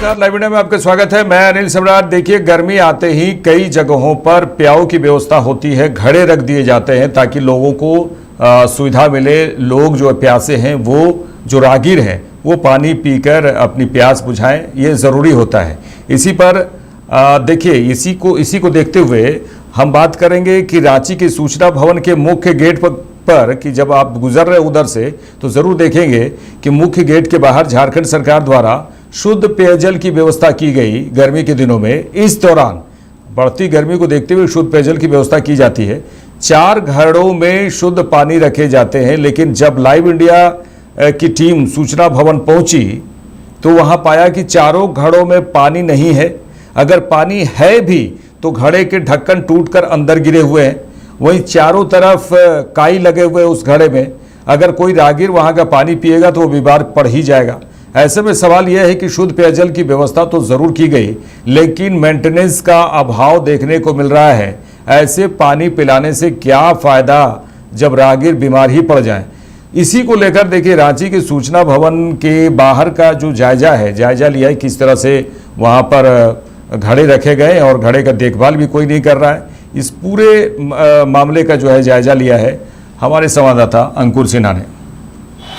नमस्कार, live India में आपका स्वागत है। मैं अनिल सम्राट। देखिए, गर्मी आते ही कई जगहों पर प्याऊ की व्यवस्था होती है, घड़े रख दिए जाते हैं ताकि लोगों को सुविधा मिले। लोग जो प्यासे हैं, वो जो राहगीर हैं, वो पानी पीकर अपनी प्यास बुझाएं, ये ज़रूरी होता है। इसी पर देखिए, इसी को देखते हुए हम बात करेंगे कि रांची के सूचना भवन के मुख्य गेट पर कि जब आप गुजर रहे उधर से तो ज़रूर देखेंगे कि मुख्य गेट के बाहर झारखंड सरकार द्वारा शुद्ध पेयजल की व्यवस्था की गई। गर्मी के दिनों में इस दौरान बढ़ती गर्मी को देखते हुए शुद्ध पेयजल की व्यवस्था की जाती है। 4 घड़ों में शुद्ध पानी रखे जाते हैं, लेकिन जब लाइव इंडिया की टीम सूचना भवन पहुंची तो वहां पाया कि चारों घड़ों में पानी नहीं है। अगर पानी है भी तो घड़े के ढक्कन टूटकर अंदर गिरे हुए हैं। वहीं चारों तरफ काई लगे हुए उस घड़े में। अगर कोई राहगीर वहां का पानी पिएगा तो वो बीमार पड़ ही जाएगा। ऐसे में सवाल यह है कि शुद्ध पेयजल की व्यवस्था तो जरूर की गई, लेकिन मेंटेनेंस का अभाव देखने को मिल रहा है। ऐसे पानी पिलाने से क्या फायदा जब राहगीर बीमार ही पड़ जाएं। इसी को लेकर देखिए, रांची के सूचना भवन के बाहर का जो जायजा लिया है, किस तरह से वहां पर घड़े रखे गए और घड़े का देखभाल भी कोई नहीं कर रहा है। इस पूरे मामले का जो है जायजा लिया है हमारे संवाददाता अंकुर सिन्हा ने।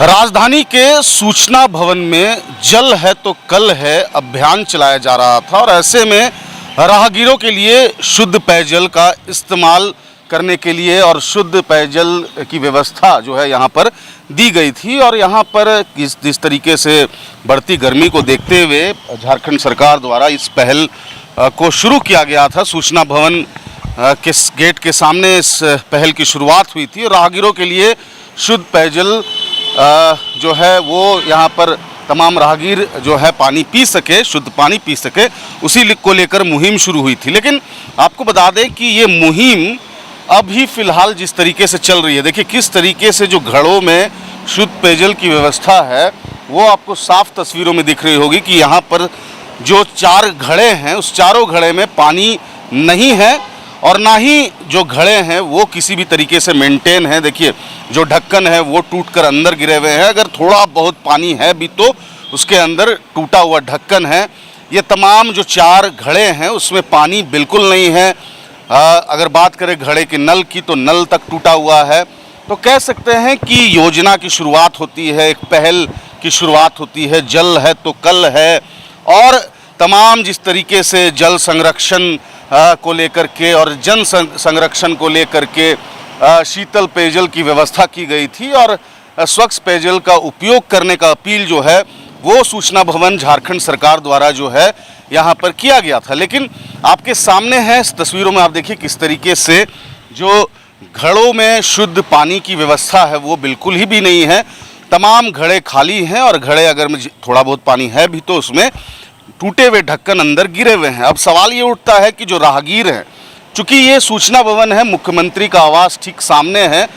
राजधानी के सूचना भवन में जल है तो कल है अभियान चलाया जा रहा था और ऐसे में राहगीरों के लिए शुद्ध पेयजल का इस्तेमाल करने के लिए और शुद्ध पेयजल की व्यवस्था जो है यहाँ पर दी गई थी। और यहाँ पर जिस तरीके से बढ़ती गर्मी को देखते हुए झारखंड सरकार द्वारा इस पहल को शुरू किया गया था। सूचना भवन के गेट के सामने इस पहल की शुरुआत हुई थी। राहगीरों के लिए शुद्ध पेयजल जो है वो यहाँ पर तमाम राहगीर जो है पानी पी सके, शुद्ध पानी पी सके, उसी को लेकर मुहिम शुरू हुई थी। लेकिन आपको बता दें कि ये मुहिम अभी फ़िलहाल जिस तरीके से चल रही है, देखिए किस तरीके से जो घड़ों में शुद्ध पेयजल की व्यवस्था है वो आपको साफ तस्वीरों में दिख रही होगी कि यहाँ पर जो 4 घड़े हैं उस चारों घड़े में पानी नहीं है और ना ही जो घड़े हैं वो किसी भी तरीके से मेंटेन है। देखिए, जो ढक्कन है वो टूटकर अंदर गिरे हुए हैं। अगर थोड़ा बहुत पानी है भी तो उसके अंदर टूटा हुआ ढक्कन है। ये तमाम जो 4 घड़े हैं उसमें पानी बिल्कुल नहीं है। अगर बात करें घड़े के नल की तो नल तक टूटा हुआ है। तो कह सकते हैं कि योजना की शुरुआत होती है, एक पहल की शुरुआत होती है। जल है तो कल है और तमाम जिस तरीके से जल संरक्षण को लेकर के और जन संरक्षण को लेकर के शीतल पेयजल की व्यवस्था की गई थी और स्वच्छ पेयजल का उपयोग करने का अपील जो है वो सूचना भवन झारखंड सरकार द्वारा जो है यहाँ पर किया गया था। लेकिन आपके सामने है इस तस्वीरों में, आप देखिए किस तरीके से जो घड़ों में शुद्ध पानी की व्यवस्था है वो बिल्कुल ही भी नहीं है। तमाम घड़े खाली हैं और घड़े अगर में थोड़ा बहुत पानी है भी तो उसमें टूटे हुए ढक्कन अंदर गिरे हुए हैं। अब सवाल ये उठता है कि जो राहगीर हैं, चूँकि ये सूचना भवन है, मुख्यमंत्री का आवास ठीक सामने है,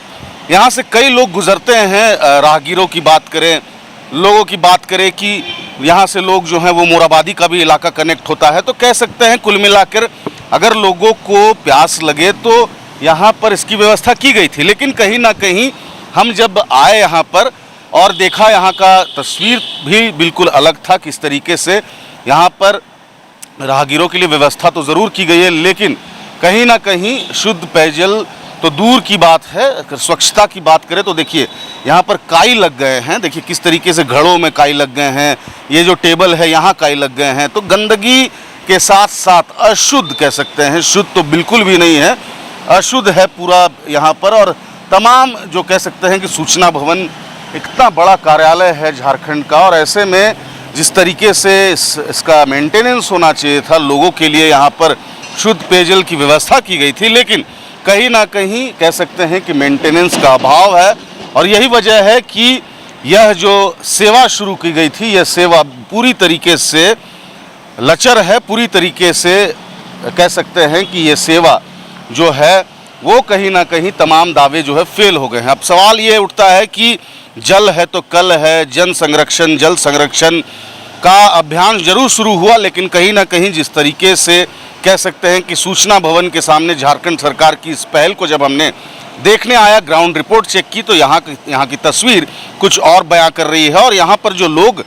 यहाँ से कई लोग गुजरते हैं। राहगीरों की बात करें, लोगों की बात करें कि यहाँ से लोग जो हैं वो मोराबादी का भी इलाका कनेक्ट होता है। तो कह सकते हैं कुल मिलाकर अगर लोगों को प्यास लगे तो यहाँ पर इसकी व्यवस्था की गई थी। लेकिन कहीं ना कहीं हम जब आए यहाँ पर और देखा, यहाँ का तस्वीर भी बिल्कुल अलग था। किस तरीके से यहाँ पर राहगीरों के लिए व्यवस्था तो ज़रूर की गई है, लेकिन कहीं ना कहीं शुद्ध पेयजल तो दूर की बात है। अगर स्वच्छता की बात करें तो देखिए यहाँ पर काई लग गए हैं। देखिए किस तरीके से घड़ों में काई लग गए हैं, ये जो टेबल है यहाँ काई लग गए हैं। तो गंदगी के साथ साथ अशुद्ध कह सकते हैं, शुद्ध तो बिल्कुल भी नहीं है, अशुद्ध है पूरा यहाँ पर। और तमाम जो कह सकते हैं कि सूचना भवन इतना बड़ा कार्यालय है झारखंड का और ऐसे में जिस तरीके से इसका मेंटेनेंस होना चाहिए था, लोगों के लिए यहाँ पर शुद्ध पेयजल की व्यवस्था की गई थी, लेकिन कहीं ना कहीं कह सकते हैं कि मेंटेनेंस का अभाव है। और यही वजह है कि यह जो सेवा शुरू की गई थी, यह सेवा पूरी तरीके से लचर है, पूरी तरीके से कह सकते हैं कि ये सेवा जो है वो कहीं ना कहीं तमाम दावे जो है फेल हो गए हैं। अब सवाल ये उठता है कि जल है तो कल है, जल संरक्षण का अभियान जरूर शुरू हुआ, लेकिन कहीं ना कहीं जिस तरीके से कह सकते हैं कि सूचना भवन के सामने झारखंड सरकार की इस पहल को जब हमने देखने आया, ग्राउंड रिपोर्ट चेक की, तो यहाँ की तस्वीर कुछ और बयां कर रही है। और यहाँ पर जो लोग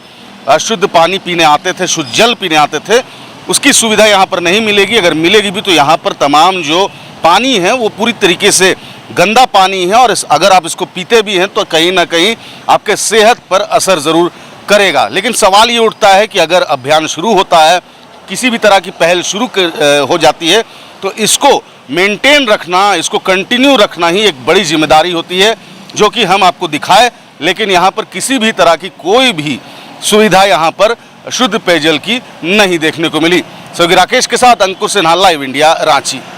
शुद्ध पानी पीने आते थे, शुद्ध जल पीने आते थे, उसकी सुविधा यहाँ पर नहीं मिलेगी। अगर मिलेगी भी तो यहाँ पर तमाम जो पानी है वो पूरी तरीके से गंदा पानी है, और अगर आप इसको पीते भी हैं तो कहीं ना कहीं आपके सेहत पर असर ज़रूर करेगा। लेकिन सवाल ये उठता है कि अगर अभियान शुरू होता है, किसी भी तरह की पहल शुरू हो जाती है, तो इसको मेंटेन रखना, इसको कंटिन्यू रखना ही एक बड़ी जिम्मेदारी होती है, जो कि हम आपको दिखाए। लेकिन यहाँ पर किसी भी तरह की कोई भी सुविधा यहाँ पर शुद्ध पेयजल की नहीं देखने को मिली। सहयोगी राकेश के साथ अंकुश सिन्हा, लाइव इंडिया, रांची।